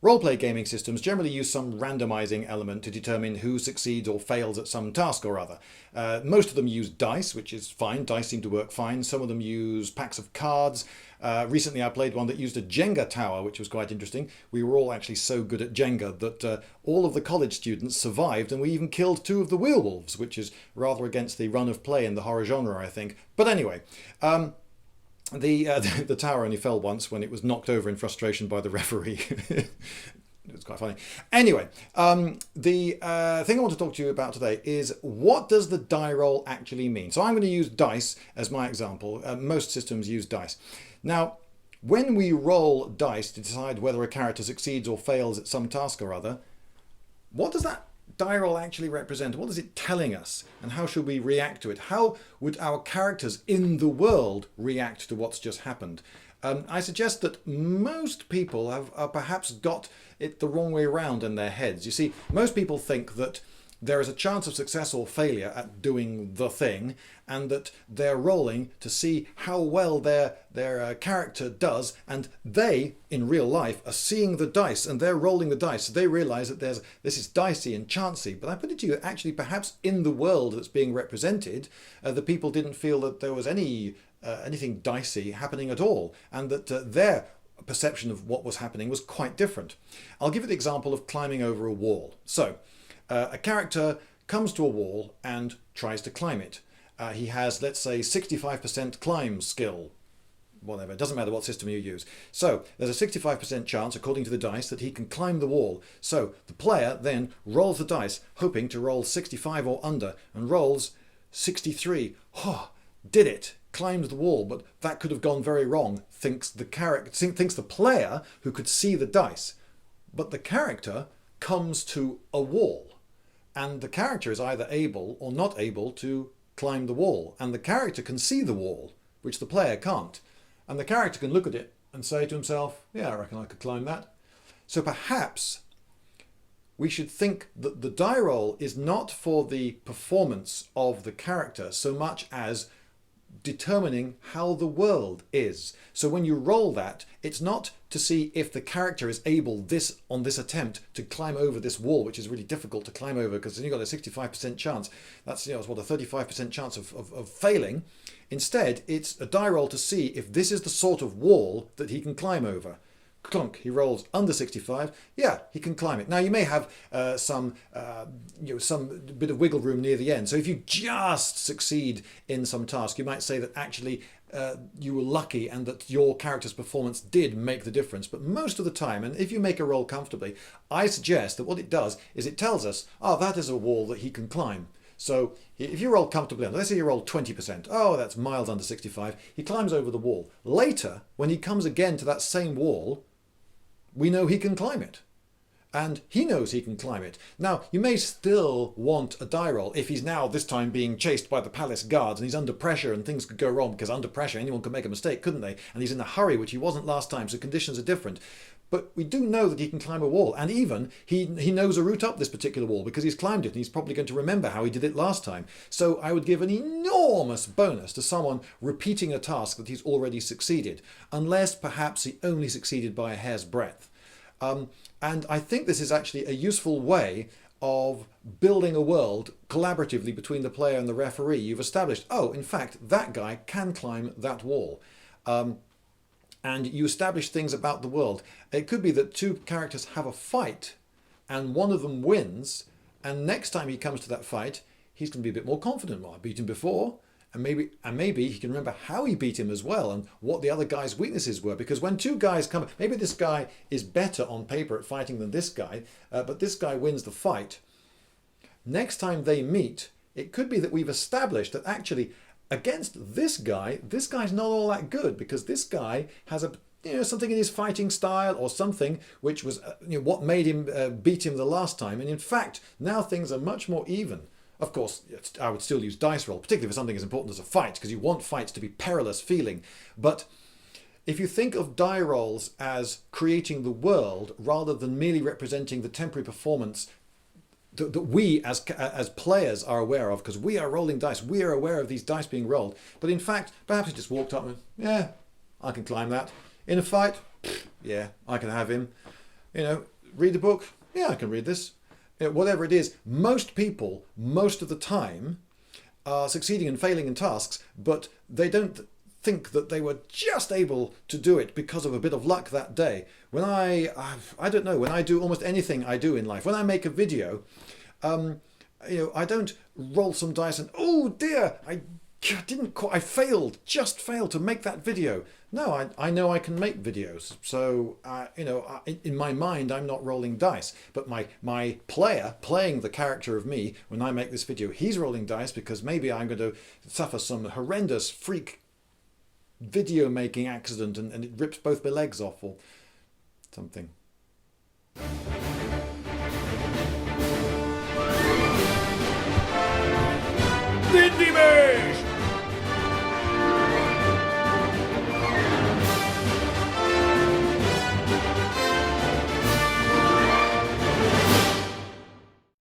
Roleplay gaming systems generally use some randomizing element to determine who succeeds or fails at some task or other. Most of them use dice, which is fine. Dice seem to work fine. Some of them use packs of cards. Recently I played one that used a Jenga tower, which was quite interesting. We were all actually so good at Jenga that all of the college students survived, and we even killed 2 of the werewolves, which is rather against the run of play in the horror genre, I think. But anyway, the tower only fell once when it was knocked over in frustration by the referee. It was quite funny. Anyway, the thing I want to talk to you about today is, what does the die roll actually mean? So I'm going to use dice as my example. Most systems use dice. Now, when we roll dice to decide whether a character succeeds or fails at some task or other, what does that die roll actually represent? What is it telling us? And how should we react to it? How would our characters in the world react to what's just happened? I suggest that most people have perhaps got it the wrong way around in their heads. You see, most people think that there is a chance of success or failure at doing the thing, and that they're rolling to see how well their character does, and they, in real life, are seeing the dice, and they're rolling the dice. So they realise that this is dicey and chancy. But I put it to you, actually, perhaps in the world that's being represented, the people didn't feel that there was anything dicey happening at all, and that their perception of what was happening was quite different. I'll give you the example of climbing over a wall. So, a character comes to a wall and tries to climb it. He has, let's say, 65% climb skill. Whatever, it doesn't matter what system you use. So there's a 65% chance, according to the dice, that he can climb the wall. So the player then rolls the dice, hoping to roll 65 or under, and rolls 63. Oh, did it! Climbed the wall, but that could have gone very wrong, thinks the player who could see the dice. But the character comes to a wall, and the character is either able or not able to climb the wall, and the character can see the wall, which the player can't, and the character can look at it and say to himself, yeah, I reckon I could climb that. So perhaps we should think that the die roll is not for the performance of the character so much as determining how the world is. So when you roll that, it's not to see if the character is able on this attempt to climb over this wall, which is really difficult to climb over because then you've got a 65% chance. That's, it's what, a 35% chance of failing. Instead, it's a die roll to see if this is the sort of wall that he can climb over. Clunk, he rolls under 65. Yeah, he can climb it. Now you may have some bit of wiggle room near the end. So if you just succeed in some task, you might say that actually you were lucky and that your character's performance did make the difference. But most of the time, and if you make a roll comfortably, I suggest that what it does is it tells us, oh, that is a wall that he can climb. So if you roll comfortably under, let's say you roll 20%, oh, that's miles under 65, he climbs over the wall. Later, when he comes again to that same wall, we know he can climb it. And he knows he can climb it. Now, you may still want a die roll if he's now this time being chased by the palace guards and he's under pressure and things could go wrong, because under pressure anyone could make a mistake, couldn't they? And he's in a hurry, which he wasn't last time, so conditions are different. But we do know that he can climb a wall, and even he knows a route up this particular wall because he's climbed it and he's probably going to remember how he did it last time. So I would give an enormous bonus to someone repeating a task that he's already succeeded, unless perhaps he only succeeded by a hair's breadth. And I think this is actually a useful way of building a world collaboratively between the player and the referee. You've established, oh, in fact, that guy can climb that wall. And you establish things about the world. It could be that 2 characters have a fight and one of them wins, and next time he comes to that fight, he's going to be a bit more confident. Well, I beat him before, and maybe he can remember how he beat him as well and what the other guy's weaknesses were. Because when 2 guys come, maybe this guy is better on paper at fighting than this guy, but this guy wins the fight. Next time they meet, it could be that we've established that actually against this guy's not all that good, because this guy has something in his fighting style or something which was what made him beat him the last time. And in fact, now things are much more even. Of course, I would still use dice roll, particularly for something as important as a fight, because you want fights to be perilous feeling. But if you think of die rolls as creating the world rather than merely representing the temporary performance that we as players are aware of, because we are rolling dice, we are aware of these dice being rolled, but in fact, perhaps he just walked up and, yeah, I can climb that. In a fight, yeah, I can have him. Read the book. Yeah, I can read this. Whatever it is, most people, most of the time, are succeeding and failing in tasks, but they don't think that they were just able to do it because of a bit of luck that day. When I don't know, when I do almost anything I do in life, when I make a video, I don't roll some dice and, oh dear, I failed, just failed to make that video. No, I know I can make videos. So, in my mind, I'm not rolling dice. But my player playing the character of me, when I make this video, he's rolling dice because maybe I'm going to suffer some horrendous freak video making accident and it rips both my legs off or something.